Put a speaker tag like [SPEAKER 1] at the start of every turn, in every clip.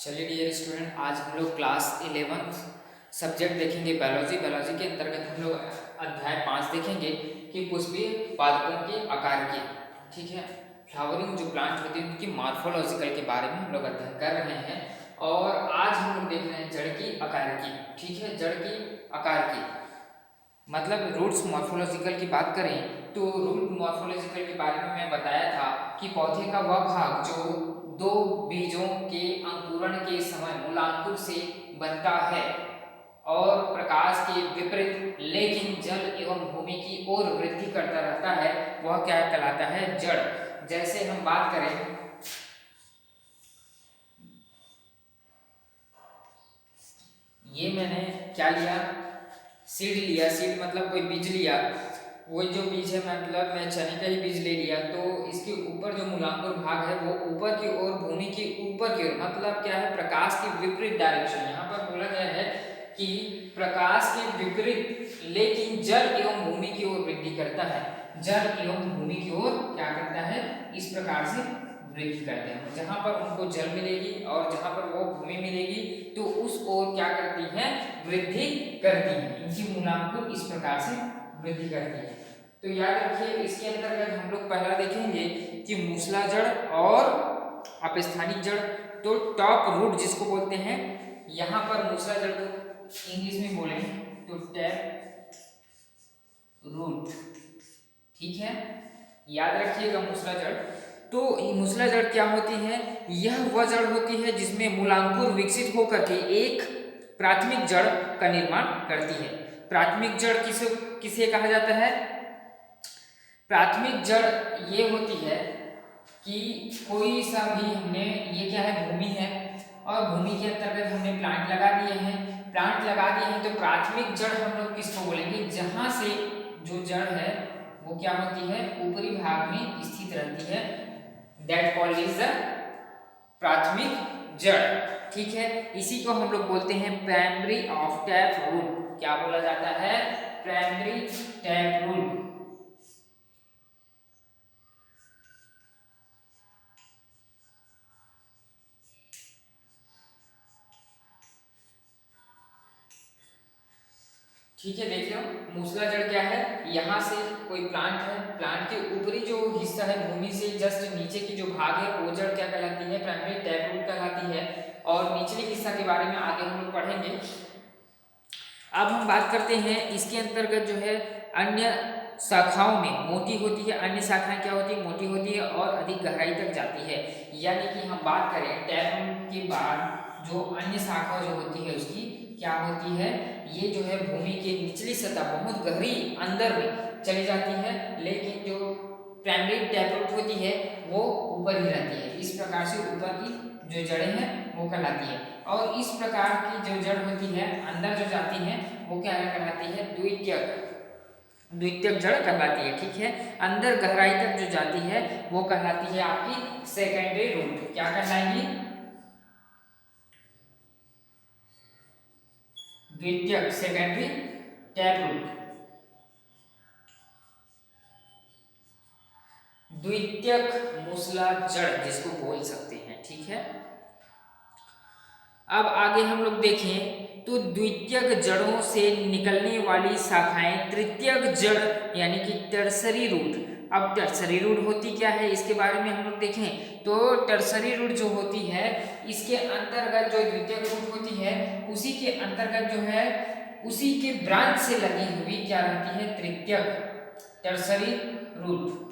[SPEAKER 1] चलिए dear student, आज हम लोग क्लास 11th सब्जेक्ट देखेंगे बायोलॉजी। बायोलॉजी के अंतर्गत हम लोग अध्याय 5 देखेंगे कि पुष्पीय पादपों के आकार की, ठीक है, फ्लावरिंग जो प्लांट होती है उनकी मॉर्फोलॉजिकल के बारे में हम लोग अध्ययन कर रहे हैं। और आज हम लोग देख रहे हैं जड़ की आकार की, ठीक है, जड़ की आकार की मतलब रूट्स मॉर्फोलॉजिकल की बात करें तो रूट मॉर्फोलॉजिकल के बारे में मैं बताया था कि पौधे का वह भाग जो दो बीजों के अंकुरण के समय मूलांकुर से बनता है और प्रकाश के विपरीत लेकिन जल एवं भूमि की ओर वृद्धि करता रहता है, वह क्या कहलाता है? जड़। जैसे हम बात करें, ये मैंने क्या लिया, सीड लिया। सीड मतलब कोई बीज लिया, वो जो बीज है मतलब मैं चने का ही बीज ले लिया, तो इसके ऊपर जो मूलांकुर भाग है वो ऊपर की ओर, भूमि की ऊपर की ओर, मतलब क्या है, प्रकाश के विपरीत डायरेक्शन। यहाँ पर बोला गया है कि प्रकाश के विपरीत लेकिन जल एवं भूमि की ओर वृद्धि करता है। जल एवं भूमि की ओर क्या करता है? इस प्रकार से वृद्धि करते हैं। जहां पर उनको जल मिलेगी और जहां पर वो भूमि मिलेगी तो उस ओर क्या करती है? वृद्धि करती है। इनकी मूलांकुर इस प्रकार से वृद्धि करती है। तो याद रखिए, इसके अंतर्गत हम लोग पहला देखेंगे कि मूसला जड़ और अपस्थानिक जड़। तो टॉप रूट जिसको बोलते हैं, यहाँ पर मूसला जड़ को इंग्लिश में बोले तो टैप रूट, ठीक है, याद रखिएगा मूसला जड़। तो मूसला जड़ क्या होती है? यह वह जड़ होती है जिसमें मूलांकुर विकसित होकर के एक प्राथमिक जड़ का निर्माण करती है। प्राथमिक जड़ किसे किसे कहा जाता है? प्राथमिक जड़ ये होती है कि कोई सा भी हमने, ये क्या है, भूमि है, और भूमि के अंतर्गत हमने प्लांट लगा दिए हैं। प्लांट लगा दिए हैं तो प्राथमिक जड़ हम लोग किसको बोलेंगे? जहां से जो जड़ है वो क्या होती है? ऊपरी भाग में स्थित रहती है। दैट कॉल्ड इज द प्राथमिक जड़, ठीक है। इसी को हम लोग बोलते हैं प्राइमरी ऑफ टैप रूट। क्या बोला जाता है? Primary tap root. ठीक है, देख लो, मूसला जड़ क्या है? यहाँ से कोई प्लांट है, प्लांट के ऊपरी जो हिस्सा है, भूमि से जस्ट नीचे की जो भाग है वो जड़ क्या कहलाती है? प्राइमरी टैप रूट कहलाती है। और निचले हिस्सा के बारे में आगे हम लोग पढ़ेंगे। अब हम बात करते हैं इसके अंतर्गत जो है अन्य शाखाओं में मोटी होती है। अन्य शाखाएं क्या होती है? मोटी होती है और अधिक गहराई तक जाती है। यानी कि हम बात करें टैप रूट के बाद जो अन्य शाखा जो होती है उसकी क्या होती है? ये जो है भूमि के निचली सतह बहुत गहरी अंदर में चली जाती है, लेकिन जो प्राइमरी टैप रूट होती है वो ऊपर ही रहती है। इस प्रकार से ऊपर की जो जड़ें हैं वो कहलाती है। और इस प्रकार की जो जड़ होती है अंदर जो जाती है वो क्या कहलाती है? द्वितीयक द्वितीयक जड़ कहलाती है, ठीक है। अंदर गहराई तक जो जाती है वो कहलाती है आपकी सेकेंडरी रूट। क्या कहलाएगी? द्वितीयक, सेकेंडरी टैप रूट। द्वितीयक मूसला जड़ जिसको बोल सकते हैं, ठीक है। अब आगे हम लोग देखें तो द्वितीयक जड़ों से निकलने वाली शाखाएं तृतीयक जड़ यानी कि टर्सरी रूट। अब टर्सरी रूट होती क्या है इसके बारे में हम लोग देखें तो टर्सरी रूट जो होती है इसके अंतर्गत जो द्वितीयक रूट होती है उसी के अंतर्गत जो है उसी के ब्रांच से लगी हुई क्या रहती है? तृतीयक, टर्सरी रूट।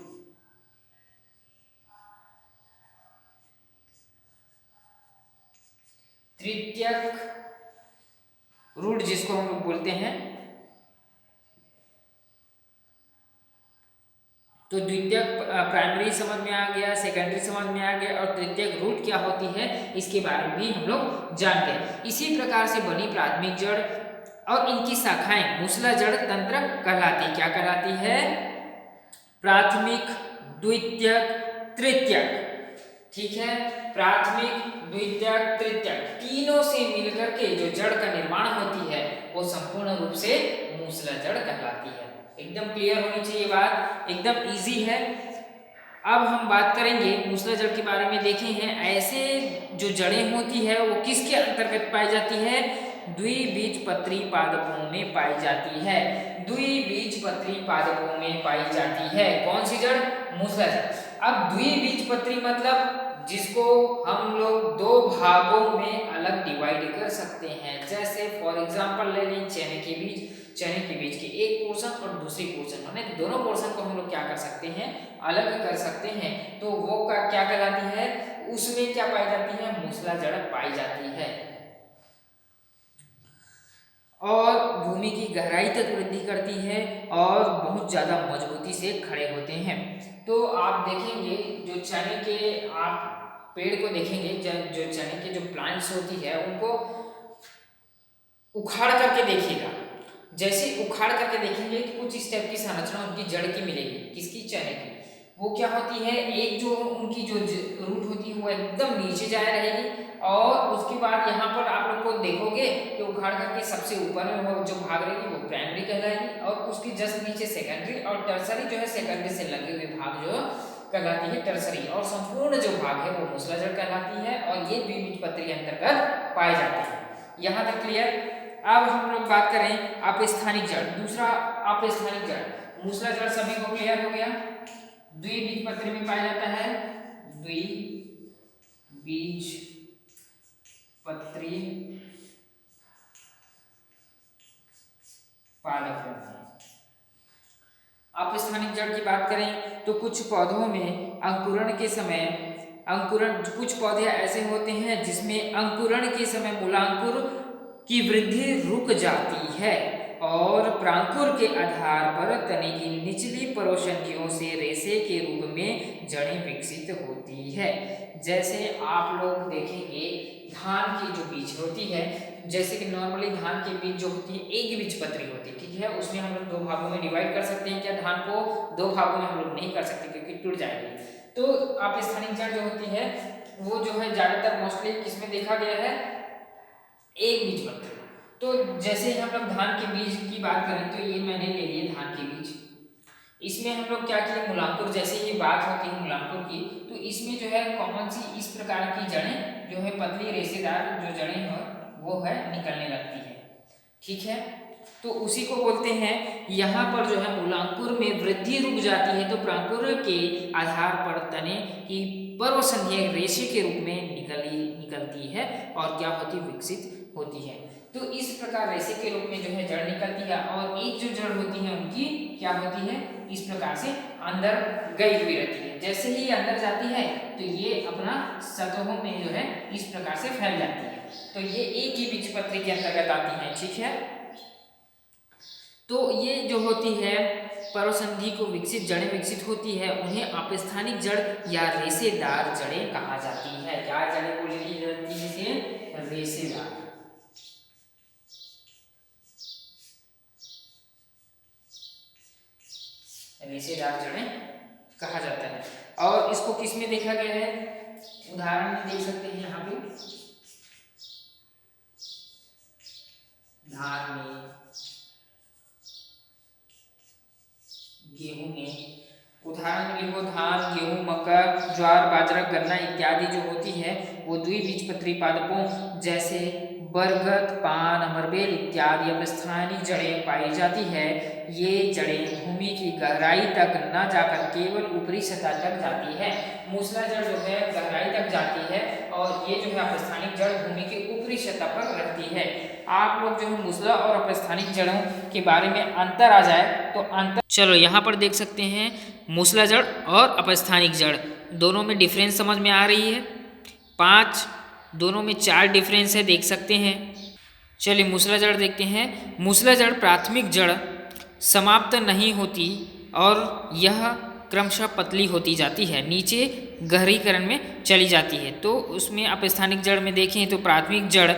[SPEAKER 1] तृतीयक रूट जिसको हम लोग बोलते हैं। तो द्वितीयक प्राइमरी समझ में आ गया, सेकेंडरी समझ में आ गया, और तृतीयक रूट क्या होती है इसके बारे में भी हम लोग जान गए। इसी प्रकार से बनी प्राथमिक जड़ और इनकी शाखाएं मूसला जड़ तंत्र कहलाती। क्या कहलाती है? प्राथमिक, द्वितीयक, तृतीयक, ठीक है। प्राथमिक, द्वितीयक, तृतीयक तीनों से मिलकर के जो जड़ का निर्माण होती है वो संपूर्ण रूप से मूसला जड़ कहलाती है। एकदम क्लियर होनी चाहिए बात, एकदम इजी है। अब हम बात करेंगे मूसला जड़ के बारे में। देखे हैं ऐसे जो जड़ें होती है वो किसके अंतर्गत पाई जाती है, द्विबीजपत्री पादपों में पाई जाती है, द्विबीजपत्री पादपों में पाई जाती है। कौन सी जड़, मूसला जड़। अब द्विबीजपत्री मतलब जिसको हम लोग दो भागों में अलग डिवाइड कर सकते हैं। जैसे फॉर एग्जांपल ले लें चने के बीज के एक पोर्शन और दूसरी पोर्शन, माने दोनों पोर्शन को हम लोग क्या कर सकते हैं, अलग कर सकते हैं। तो वो क्या कहलाती है, उसमें क्या पाई जाती है, मूसला जड़ पाई जाती है। और भूमि की गहराई तक वृद्धि करती है और बहुत ज़्यादा मजबूती से खड़े होते हैं। तो आप देखेंगे जो चने के आप पेड़ को देखेंगे, जो चने के जो प्लांट्स होती है उनको उखाड़ करके देखिएगा। जैसे उखाड़ करके देखेंगे तो कुछ इस टाइप की संरचना उनकी जड़ की मिलेगी। किसकी, चने की। वो क्या होती है, एक जो उनकी जो रूट होती है वो एकदम नीचे जाए रहेगी और उसके बाद यहाँ पर आप लोग को देखोगे कि उखाड़ करके सबसे ऊपर में वो जो भाग रहेगी वो प्राइमरी कहलाएगी और उसकी जस्ट नीचे सेकेंडरी और टर्सरी जो है सेकेंडरी से लगे हुए भाग जो कहलाती है टर्सरी, और संपूर्ण जो भाग है वो मूसला जड़ कहलाती है और ये द्विबीजपत्री अंतर्गत पाए जाते हैं। यहाँ तक क्लियर। अब हम लोग बात करें अपस्थानिक जड़। दूसरा अपस्थानिक जड़, मूसला जड़ सभी को क्लियर हो गया, द्विबीजपत्री में पाया जाता है, द्विबीजपत्री पादपों में। अपस्थानिक जड़ की बात करें तो कुछ पौधों में अंकुरण के समय कुछ पौधे ऐसे होते हैं जिसमें अंकुरण के समय मूलांकुर की वृद्धि रुक जाती है और प्रांकुर के आधार पर तने की निचली परोसंधियों से रेशे के रूप में जड़ें विकसित होती है। जैसे आप लोग देखेंगे धान की जो बीज होती है, जैसे कि नॉर्मली धान की बीज जो होती है एक बीजपत्री होती है, ठीक है। उसमें हम लोग दो भागों में डिवाइड कर सकते हैं क्या, धान को दो भागों में हम लोग नहीं कर सकते क्योंकि टूट जाएगी। तो अपस्थानिक जड़ जो होती है वो जो है ज्यादातर मोस्टली किसमें देखा गया है, एक बीजपत्री। तो जैसे हम लोग धान के बीज की बात करें तो ये मैंने ले लिए धान के बीज, इसमें हम लोग क्या किए, मूलांकुर, जैसे ये बात होती है मूलांकुर की, तो इसमें जो है कॉमन सी इस प्रकार की जड़ें जो है पतली रेशेदार जो जड़ें हैं वो है निकलने लगती है, ठीक है। तो उसी को बोलते हैं, यहाँ पर जो है मूलांकुर में वृद्धि रुक जाती है तो प्रांकुर के आधार पर तने की पर्वसंधि रेशे के रूप में निकलती है और क्या होती, विकसित होती है। तो इस प्रकार रेशे के रूप में जो है जड़ निकलती है और एक जो जड़ होती है उनकी क्या होती है, इस प्रकार से अंदर गई हुई रहती है। जैसे ही अंदर जाती है तो ये अपना सतहों में जो है इस प्रकार से फैल जाती है। तो ये एक ही बीजपत्री के अंतर्गत आती है, ठीक है। तो ये जो होती है पर्वसंधि को विकसित जड़ें विकसित होती है, उन्हें अपस्थानिक जड़ या रेशेदार जड़ें कहा जाती है। क्या जड़ें बोली जाती है, इसे रेशेदार। रेशेदार जड़ें कहा जाता है। और इसको किस में देखा गया है, उदाहरण में देख सकते हैं यहाँ पे, धान में, गेहूं में। उदाहरण में लिखो, धान, गेहूं, मक्का, ज्वार, बाजरा, गन्ना इत्यादि जो होती है वो द्विबीजपत्री पादपों जैसे बरगद, पान, अमरबेल इत्यादि अपस्थानिक जड़ें पाई जाती है। ये जड़ें भूमि की गहराई तक न जाकर केवल ऊपरी सतह तक जाती है। मूसला जड़ जो है गहराई तक जाती है और ये जो है अपस्थानिक जड़ भूमि की ऊपरी सतह पर रहती है। आप लोग जो है मूसला और अपस्थानिक जड़ों के बारे में अंतर आ जाए तो अंतर, चलो यहाँ पर देख सकते हैं मूसला जड़ और अपस्थानिक जड़ दोनों में डिफरेंस समझ में आ रही है। 5 दोनों में 4 डिफरेंस है, देख सकते हैं। चलिए मूसला जड़ देखते हैं। मूसला जड़ प्राथमिक जड़ समाप्त नहीं होती और यह क्रमशः पतली होती जाती है, नीचे गहरीकरण में चली जाती है। तो उसमें अपस्थानिक जड़ में देखें तो प्राथमिक जड़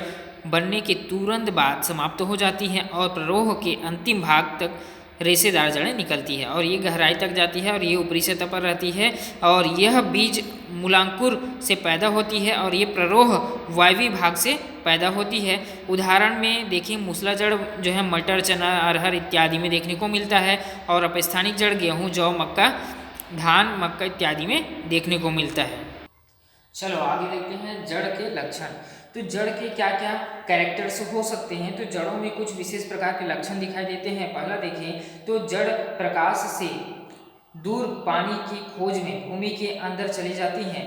[SPEAKER 1] बनने के तुरंत बाद समाप्त हो जाती है और प्ररोह के अंतिम भाग तक रेशेदार जड़ें निकलती है और ये गहराई तक जाती है और ये ऊपरी सतह पर रहती है और यह बीज मूलांकुर से पैदा होती है और ये प्ररोह वायवी भाग से पैदा होती है। उदाहरण में देखिए मूसला जड़ जो है मटर, चना, अरहर इत्यादि में देखने को मिलता है और अपस्थानिक जड़ गेहूँ, जौ, मक्का धान, मक्का इत्यादि में देखने को मिलता है। चलो आगे देखते हैं जड़ के लक्षण। तो जड़ के क्या क्या कैरेक्टर्स हो सकते हैं। तो जड़ों में कुछ विशेष प्रकार के लक्षण दिखाई देते हैं। पहला देखें तो जड़ प्रकाश से दूर पानी की खोज में भूमि के अंदर चली जाती हैं,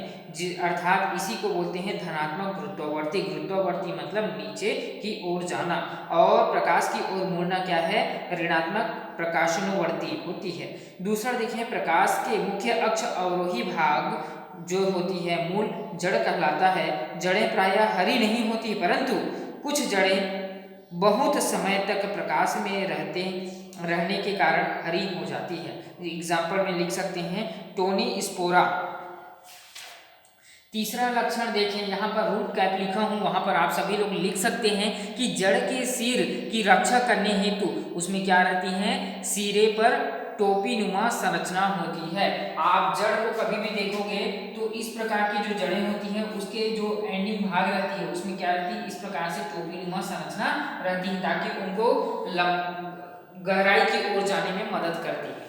[SPEAKER 1] अर्थात इसी को बोलते हैं धनात्मक गुरुत्वावर्ती। गुरुत्वावर्ती मतलब नीचे की ओर जाना, और प्रकाश की ओर मुड़ना क्या है, ऋणात्मक प्रकाशनोवर्ती होती है। दूसरा देखें प्रकाश के मुख्य अक्ष अवरोही भाग जो होती है मूल जड़ कहलाता है। जड़ें प्रायः हरी नहीं होती, परंतु कुछ जड़ें बहुत समय तक प्रकाश में रहने के कारण हरी हो जाती है। एग्जाम्पल में लिख सकते हैं टोनी स्पोरा। तीसरा लक्षण देखें, यहाँ पर रूट कैप लिखा हूँ, वहाँ पर आप सभी लोग लिख सकते हैं कि जड़ के सिर की रक्षा करने हेतु उसमें क्या रहती है, सिरे पर टोपी नुमा संरचना होती है। आप जड़ को कभी भी देखोगे तो इस प्रकार की जो जड़ें होती हैं उसके जो एंडिंग भाग रहती है उसमें क्या रहती है, इस प्रकार से टोपी नुमा संरचना रहती है, ताकि उनको गहराई की ओर जाने में मदद करती है।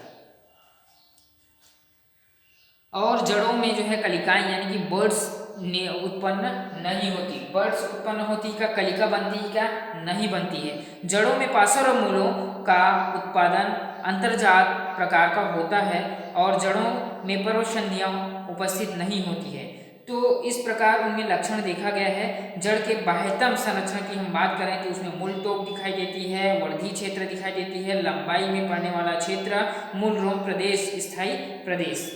[SPEAKER 1] और जड़ों में जो है कलिकाएं यानी कि बर्ड्स उत्पन्न नहीं होती। बर्ड्स उत्पन्न होती का कलिका बनती क्या, नहीं बनती है। जड़ों में पार्श्व मूलों का उत्पादन अंतर्जात प्रकार का होता है और जड़ों में पर्वसंधियां उपस्थित नहीं होती है। तो इस प्रकार उनमें लक्षण देखा गया है। जड़ के बाह्यतम संरचना की हम बात करें तो उसमें मूल टोक दिखाई देती है, वर्धी क्षेत्र दिखाई देती है, लंबाई में पड़ने वाला क्षेत्र, मूल रोम प्रदेश, स्थायी प्रदेश।